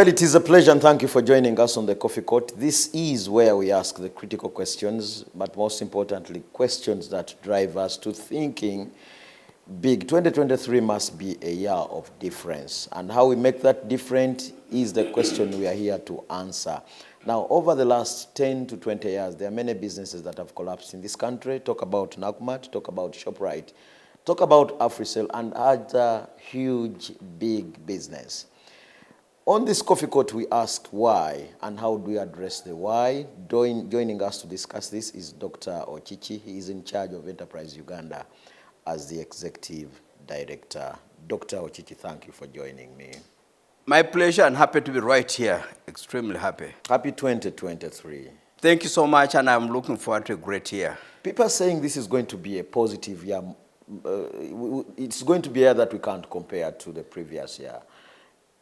Well, it is a pleasure and thank you for joining us on the Coffee Court. This is where we ask the critical questions, but most importantly, questions that drive us to thinking big. 2023 must be a year of difference, and how we make that different is the question we are here to answer. Now, over the last 10 to 20 years, there are many businesses that have collapsed in this country. Talk about Nakumatt, talk about ShopRite, talk about AfriCell, and other huge, big business. On this Coffee Court, we ask why and how do we address the why. Joining us to discuss this is Dr. Ocici. He is in charge of Enterprise Uganda as the Executive Director. Dr. Ocici, thank you for joining me. My pleasure, and happy to be right here. Extremely happy. Happy 2023. Thank you so much, and I'm looking forward to a great year. People are saying this is going to be a positive year. It's going to be a year that we can't compare to the previous year.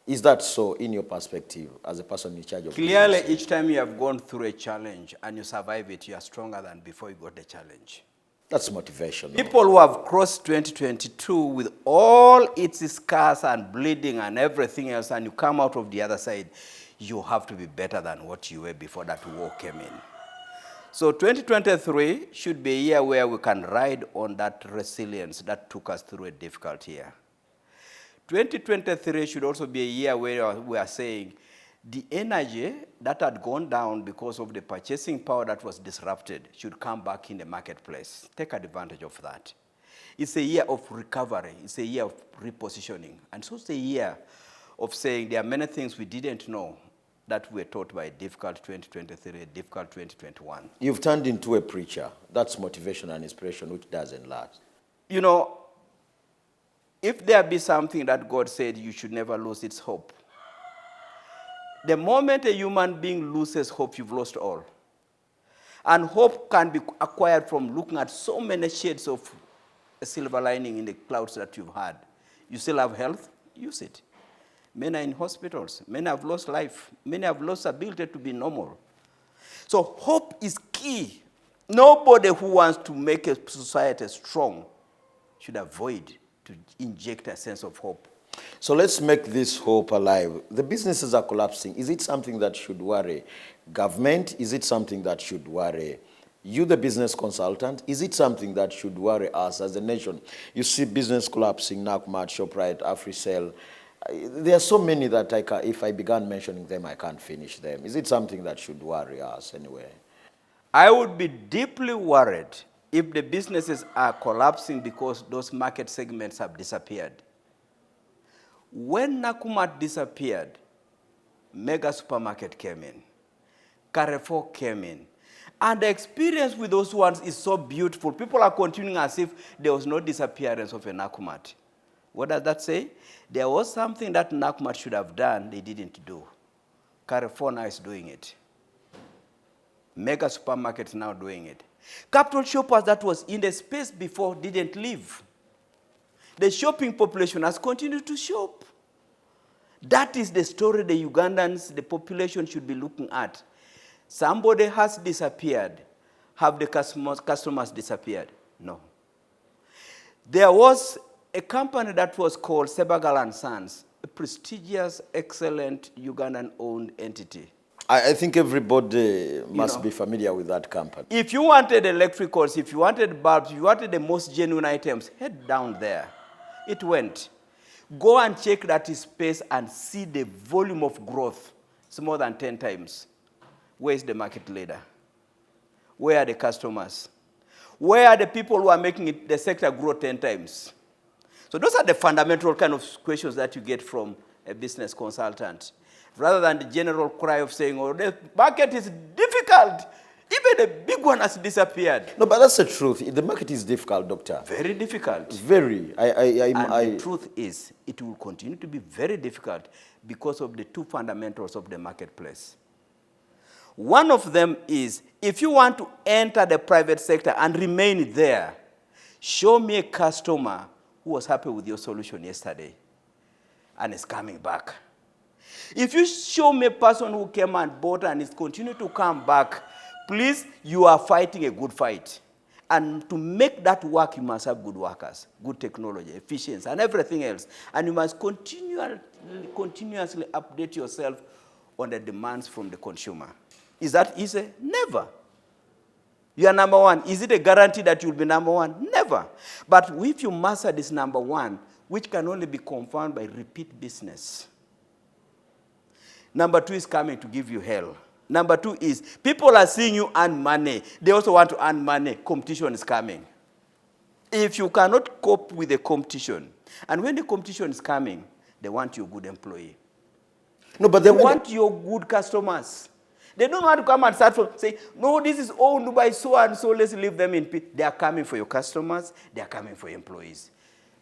Is that so in your perspective as a person in charge of Clearly, business? each time you have gone through a challenge and you survive it, you are stronger than before you got the challenge. That's motivational. People who have crossed 2022 with all its scars and bleeding and everything else, and you come out of the other side, you have to be better than what you were before that war came in. So 2023 should be a year where we can ride on that resilience that took us through a difficult year. 2023 should also be a year where we are saying the energy that had gone down because of the purchasing power that was disrupted should come back in the marketplace. Take advantage of that. It's a year of recovery. It's a year of repositioning. And so it's a year of saying there are many things we didn't know that were taught by a difficult 2023, a difficult 2021. You've turned into a preacher. That's motivation and inspiration, which doesn't last. You know, if there be something that God said, you should never lose its hope. The moment a human being loses hope, you've lost all. And hope can be acquired from looking at so many shades of a silver lining in the clouds that you've had. You still have health, use it. Many are in hospitals. Many have lost life. Many have lost ability to be normal. So hope is key. Nobody who wants to make a society strong should avoid to inject a sense of hope. So let's make this hope alive. The businesses are collapsing. Is it something that should worry government? Is it something that should worry you, the business consultant? Is it something that should worry us as a nation? You see business collapsing, Nakumatt, ShopRite, AfriCell. There are so many that if I began mentioning them, I can't finish them. Is it something that should worry us anyway? I would be deeply worried if the businesses are collapsing because those market segments have disappeared. When Nakumatt disappeared, Mega Supermarket came in, Carrefour came in, and the experience with those ones is so beautiful. People are continuing as if there was no disappearance of a Nakumatt. What does that say? There was something that Nakumatt should have done, they didn't do. Carrefour now is doing it. Mega Supermarket is now doing it. Capital shoppers that was in the space before didn't leave. The shopping population has continued to shop. That is the story the Ugandans, the population should be looking at. Somebody has disappeared. Have the customers disappeared? No. There was a company that was called Sebagal & Sons, a prestigious, excellent Ugandan-owned entity. I think everybody must be familiar with that company. If you wanted electricals, if you wanted bulbs, if you wanted the most genuine items, head down there. It went. Go and check that space and see the volume of growth. It's more than 10 times. Where is the market leader? Where are the customers? Where are the people who are making the sector grow 10 times? So those are the fundamental kind of questions that you get from a business consultant, rather than the general cry of saying, oh, the market is difficult. Even the big one has disappeared. No, but that's the truth. The market is difficult, Doctor. Very difficult. Very. The truth is, it will continue to be very difficult because of the two fundamentals of the marketplace. One of them is, if you want to enter the private sector and remain there, show me a customer who was happy with your solution yesterday and is coming back. If you show me a person who came and bought and is continuing to come back, please, you are fighting a good fight. And to make that work, you must have good workers, good technology, efficiency, and everything else. And you must continuously update yourself on the demands from the consumer. Is that easy? Never. You are number one. Is it a guarantee that you'll be number one? Never. But if you master this number one, which can only be confirmed by repeat business. Number two is coming to give you hell. Number two is people are seeing you earn money. They also want to earn money. Competition is coming. If you cannot cope with the competition, and when the competition is coming, they want your good employee. No, but they want your good customers. They don't want to come and start from say, no, this is owned by so and so, let's leave them in peace. They are coming for your customers, they are coming for your employees.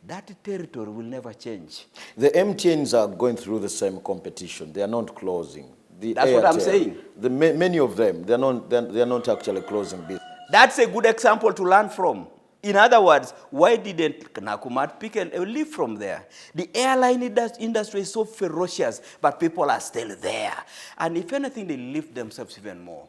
That territory will never change. The MTNs are going through the same competition. They are not closing. That's what I'm saying. Many of them, they're not actually closing business. That's a good example to learn from. In other words, why didn't Nakumatt pick and leave from there? The airline industry is so ferocious, but people are still there. And if anything, they lift themselves even more.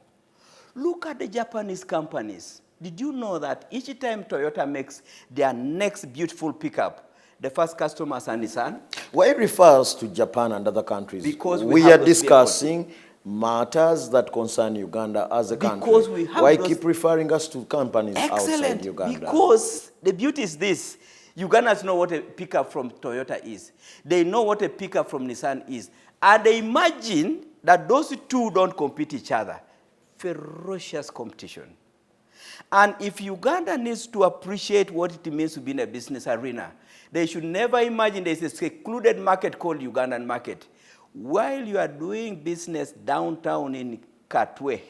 Look at the Japanese companies. Did you know that each time Toyota makes their next beautiful pickup, the first customers are Nissan? Why it refers to Japan and other countries? Because we are discussing matters that concern Uganda as a country. Why keep referring us to companies outside Uganda? Because the beauty is this. Ugandans know what a pickup from Toyota is. They know what a pickup from Nissan is. And they imagine that those two don't compete each other. Ferocious competition. And if Uganda needs to appreciate what it means to be in a business arena, they should never imagine there's a secluded market called Ugandan market. While you are doing business downtown in Katwe,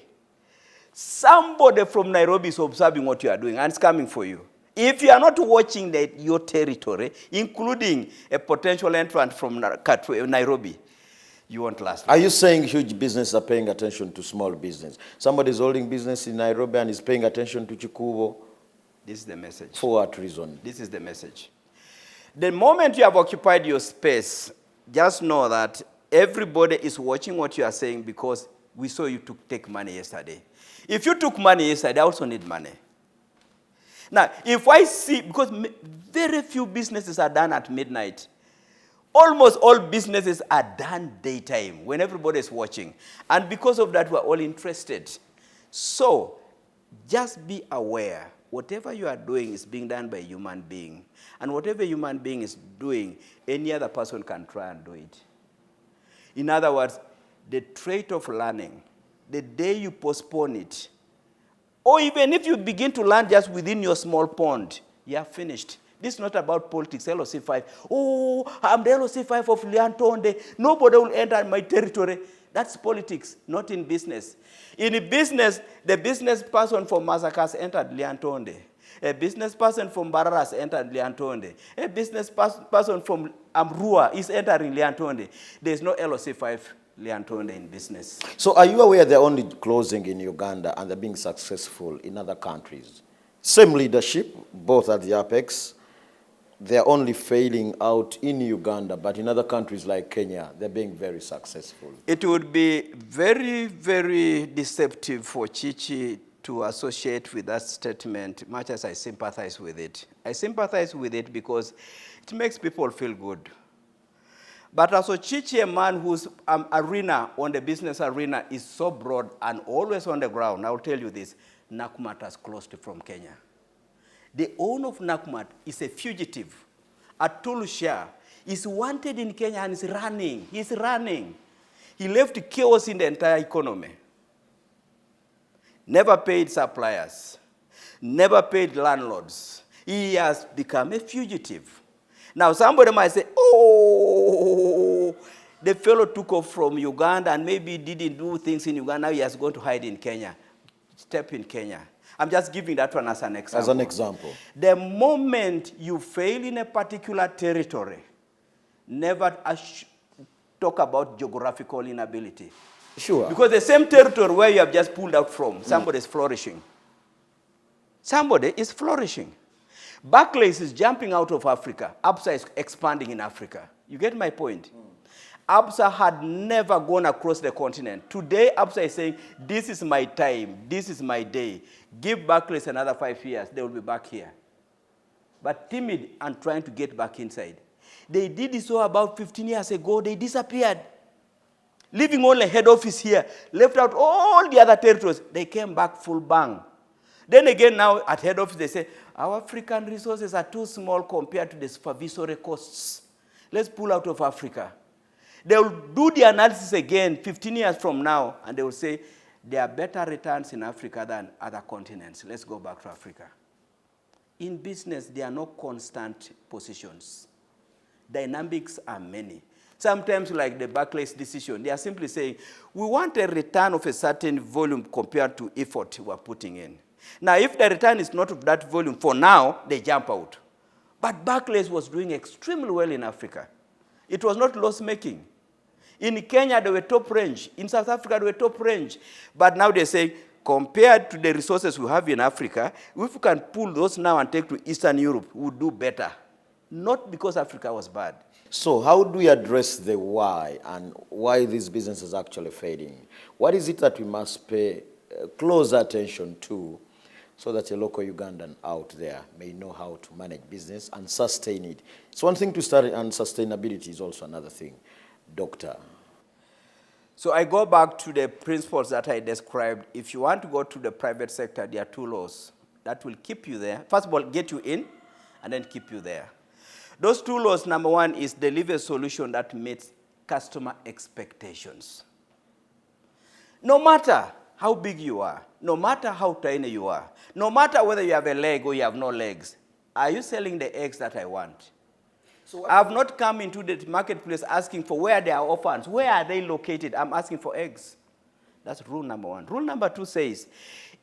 somebody from Nairobi is observing what you are doing and it's coming for you. If you are not watching your territory, including a potential entrant from Katwe, Nairobi, you won't last. Are you saying huge businesses are paying attention to small business? Somebody is holding business in Nairobi and is paying attention to Chikubo? This is the message. For what reason? This is the message. The moment you have occupied your space, just know that everybody is watching what you are saying because we saw you take money yesterday. If you took money yesterday, I also need money. Now, if I see, because very few businesses are done at midnight. Almost all businesses are done daytime when everybody is watching. And because of that, we're all interested. So, just be aware. Whatever you are doing is being done by a human being. And whatever human being is doing, any other person can try and do it. In other words, the trait of learning, the day you postpone it, or even if you begin to learn just within your small pond, you are finished. This is not about politics, LOC5. Oh, I'm the LOC5 of Liantonde. Nobody will enter my territory. That's politics, not in business. In business, the business person from Masakas entered Liantonde. A business person from Bararas entered Liantonde. A business person from Amrua is entering Liantonde. There's no LOC5 Liantonde in business. So are you aware they're only closing in Uganda and they're being successful in other countries? Same leadership, both at the apex. They're only failing out in Uganda, but in other countries like Kenya, they're being very successful. It would be very, very deceptive for Ocici to associate with that statement, much as I sympathize with it. I sympathize with it because it makes people feel good. But as Ocici, a man whose arena on the business arena is so broad and always on the ground, I'll tell you this, Nakumatt has closed from Kenya. The owner of Nakumatt is a fugitive. Atul Shah is wanted in Kenya and is running. He's running. He left chaos in the entire economy. Never paid suppliers. Never paid landlords. He has become a fugitive. Now somebody might say, oh, the fellow took off from Uganda and maybe didn't do things in Uganda. Now he has gone to hide in Kenya. Step in Kenya. I'm just giving that one as an example. As an example. The moment you fail in a particular territory, never talk about geographical inability. Sure. Because the same territory where you have just pulled out from, somebody is flourishing. Somebody is flourishing. Barclays is jumping out of Africa. Absa is expanding in Africa. You get my point? ABSA had never gone across the continent. Today, ABSA is saying, this is my time, this is my day. Give Barclays another 5 years, they will be back here. But timid and trying to get back inside. They did this so about 15 years ago, they disappeared. Leaving only head office here, left out all the other territories. They came back full bang. Then again now at head office they say, our African resources are too small compared to the supervisory costs. Let's pull out of Africa. They will do the analysis again 15 years from now, and they will say, there are better returns in Africa than other continents. Let's go back to Africa. In business, there are no constant positions. Dynamics are many. Sometimes, like the Barclays decision, they are simply saying, we want a return of a certain volume compared to effort we are putting in. Now, if the return is not of that volume, for now, they jump out. But Barclays was doing extremely well in Africa. It was not loss-making. In Kenya, they were top range. In South Africa, they were top range. But now they say, compared to the resources we have in Africa, if we can pull those now and take to Eastern Europe, we'll do better. Not because Africa was bad. So how do we address the why and why these businesses are actually fading? What is it that we must pay close attention to so that a local Ugandan out there may know how to manage business and sustain it? It's one thing to start, and sustainability is also another thing. Doctor. So I go back to the principles that I described. If you want to go to the private sector, there are 2 laws that will keep you there. First of all, get you in, and then keep you there. Those 2 laws, number 1 is deliver a solution that meets customer expectations. No matter how big you are, no matter how tiny you are, no matter whether you have a leg or you have no legs, are you selling the eggs that I want? So I have not come into the marketplace asking for where there are orphans. Where are they located? I'm asking for eggs. That's rule number 1. Rule number 2 says,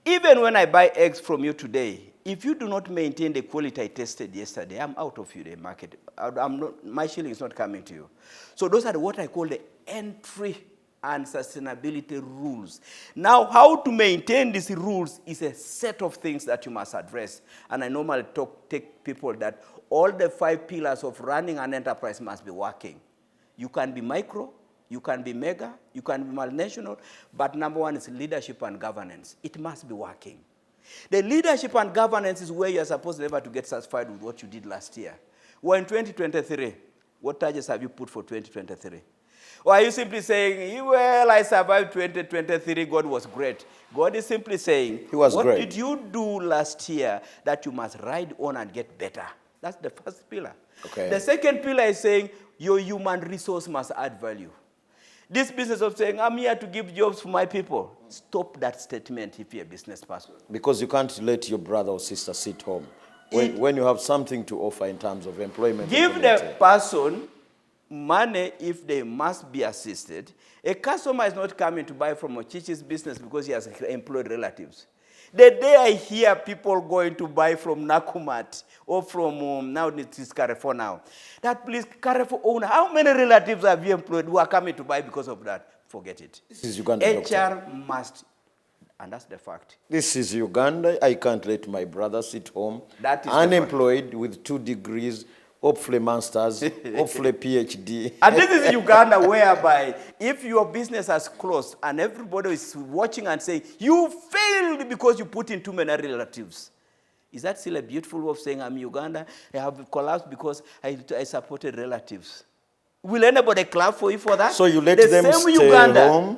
even when I buy eggs from you today, if you do not maintain the quality I tested yesterday, I'm out of the market. My shilling is not coming to you. So those are what I call the entry and sustainability rules. Now, how to maintain these rules is a set of things that you must address. And I normally take people that all the 5 pillars of running an enterprise must be working. You can be micro, you can be mega, you can be multinational, but number 1 is leadership and governance. It must be working. The leadership and governance is where you're supposed never to get satisfied with what you did last year. Well, in 2023, what targets have you put for 2023? Or are you simply saying, well, I survived 2023, God was great? God is simply saying, what did you do last year that you must ride on and get better? That's the first pillar. Okay. The second pillar is saying, your human resource must add value. This business of saying, I'm here to give jobs for my people. Stop that statement if you're a business person. Because you can't let your brother or sister sit home. When you have something to offer in terms of employment. Give the person money if they must be assisted. A customer is not coming to buy from Ocici's business because he has employed relatives. The day I hear people going to buy from Nakumat or from, now it is Carrefour now, that please, Carrefour owner, how many relatives have you employed who are coming to buy because of that? Forget it. This is Uganda, HR must, and that's the fact. This is Uganda. I can't let my brother sit home, that is unemployed with 2 degrees, hopefully masters, hopefully PhD. And this is Uganda, whereby if your business has closed and everybody is watching and saying, you failed because you put in too many relatives. Is that still a beautiful way of saying, I'm Uganda, I have collapsed because I supported relatives? Will anybody clap for you for that? So you let them stay home?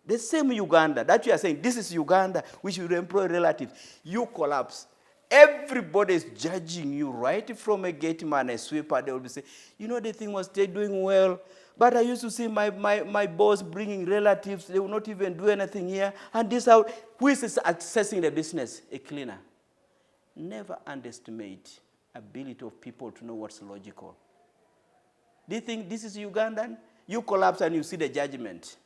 The same Uganda, that you are saying, this is Uganda, we should employ relatives. You collapse. Everybody is judging you, right from a gate man, a sweeper. They will be saying, you know, the thing was still doing well, but I used to see my boss bringing relatives. They will not even do anything here. And this how, who is accessing the business? A cleaner. Never underestimate ability of people to know what's logical. Do you think this is Ugandan? You collapse and you see the judgment.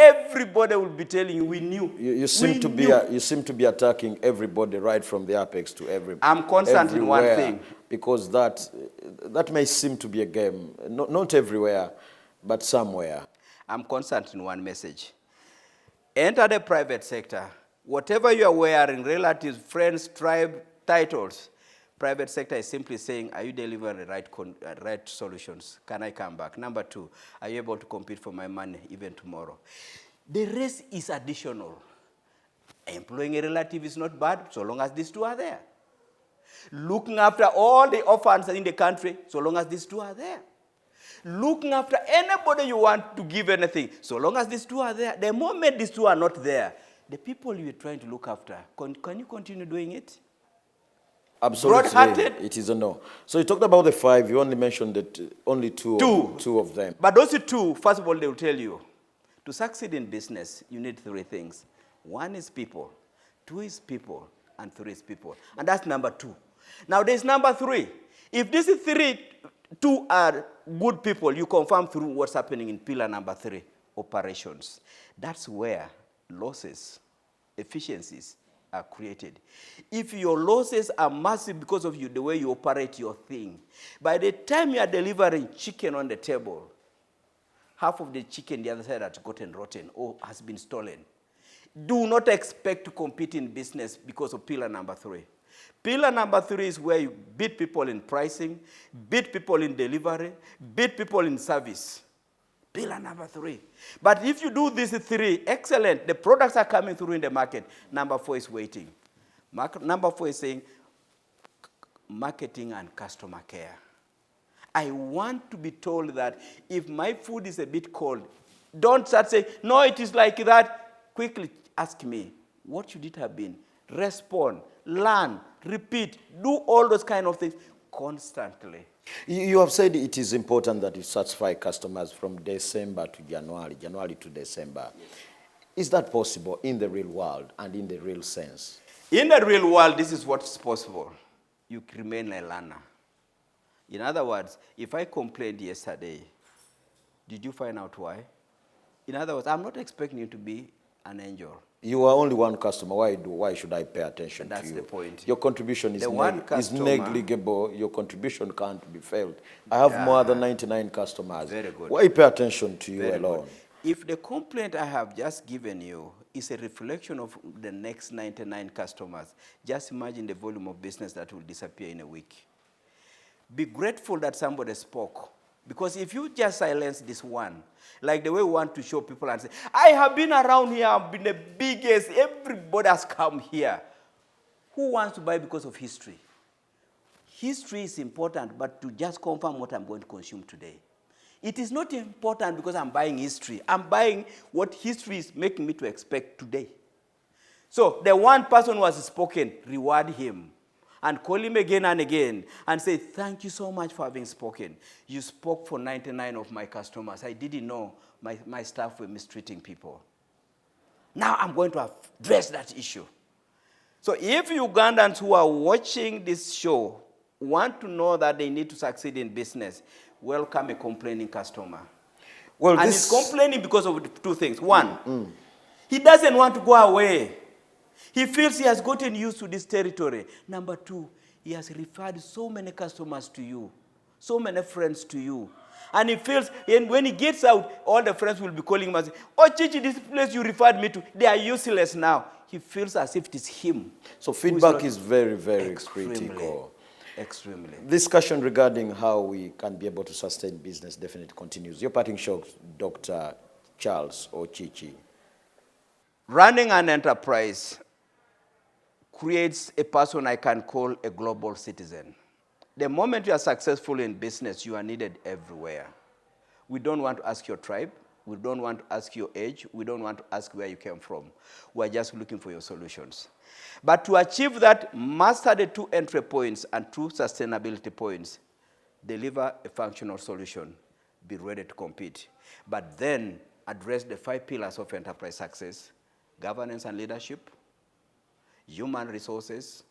Everybody will be telling you, we knew. You seem to be attacking everybody right from the apex to everybody. I'm constant in one thing. Because that may seem to be a game. Not everywhere, but somewhere. I'm constant in one message. Enter the private sector. Whatever you are wearing, relatives, friends, tribe, titles, Private sector is simply saying, are you delivering the right solutions? Can I come back? Number two, are you able to compete for my money even tomorrow? The rest is additional. Employing a relative is not bad, so long as these two are there. Looking after all the orphans in the country, so long as these two are there. Looking after anybody you want to give anything, so long as these two are there. The moment these two are not there, the people you're trying to look after, can you continue doing it? Absolutely, Broad-hearted. it is a no. So you talked about the five, you only mentioned that only two of them. But those two, first of all, they will tell you, to succeed in business, you need three things. One is people, two is people, and three is people. And that's number two. Now there's number three. If these two are good people, you confirm through what's happening in pillar number three, operations. That's where losses, efficiencies are created. If your losses are massive because of the way you operate your thing, by the time you are delivering chicken on the table, half of the chicken the other side has gotten rotten or has been stolen. Do not expect to compete in business because of pillar number three. Pillar number three is where you beat people in pricing, beat people in delivery, beat people in service. Pillar number three. But if you do these three, excellent. The products are coming through in the market. Number four is waiting. Number four is saying marketing and customer care. I want to be told that if my food is a bit cold, don't start saying, no, it is like that. Quickly ask me, what should it have been? Respond, learn, repeat, do all those kind of things constantly. You have said it is important that you satisfy customers from December to January, January to December. Yes. Is that possible in the real world and in the real sense? In the real world, this is what's possible. You remain a learner. In other words, if I complained yesterday, did you find out why? In other words, I'm not expecting you to be an angel. You are only one customer. Why should I pay attention to you? That's the point. Your contribution is negligible. Your contribution can't be felt. I have more than 99 customers. Very good. Why pay attention to you alone? Good. If the complaint I have just given you is a reflection of the next 99 customers, just imagine the volume of business that will disappear in a week. Be grateful that somebody spoke. Because if you just silence this one, like the way we want to show people and say, I have been around here, I've been the biggest, everybody has come here. Who wants to buy because of history? History is important, but to just confirm what I'm going to consume today. It is not important because I'm buying history. I'm buying what history is making me to expect today. So the one person who has spoken, reward him. And call him again and again and say, thank you so much for having spoken. You spoke for 99 of my customers. I didn't know my staff were mistreating people. Now I'm going to address that issue. So if Ugandans who are watching this show want to know that they need to succeed in business, welcome a complaining customer. Well, and he's complaining because of two things. One, he doesn't want to go away. He feels he has gotten used to this territory. Number two, he has referred so many customers to you, so many friends to you. And he feels, and when he gets out, all the friends will be calling him and say, Ocici, this place you referred me to, they are useless now. He feels as if it is him. So feedback is very, very critical. Extremely. Discussion regarding how we can be able to sustain business definitely continues. Your parting shot, Dr. Charles Ocici. Running an enterprise creates a person I can call a global citizen. The moment you are successful in business, you are needed everywhere. We don't want to ask your tribe. We don't want to ask your age. We don't want to ask where you came from. We're just looking for your solutions. But to achieve that, master the two entry points and two sustainability points. Deliver a functional solution. Be ready to compete. But then address the 5 pillars of enterprise success: governance and leadership, human resources,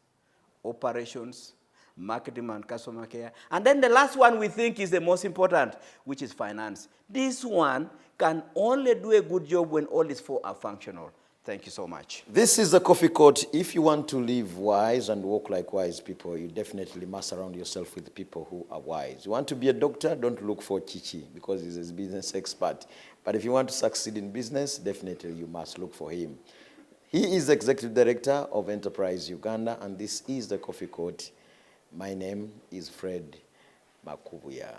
operations, marketing and customer care. And then the last one we think is the most important, which is finance. This one can only do a good job when all these 4 are functional. Thank you so much. This is the Coffee Court. If you want to live wise and walk like wise people, you definitely must surround yourself with people who are wise. You want to be a doctor, don't look for Ocici because he's a business expert. But if you want to succeed in business, definitely you must look for him. He is Executive Director of Enterprise Uganda, and this is the Coffee Court. My name is Fred Makubuya.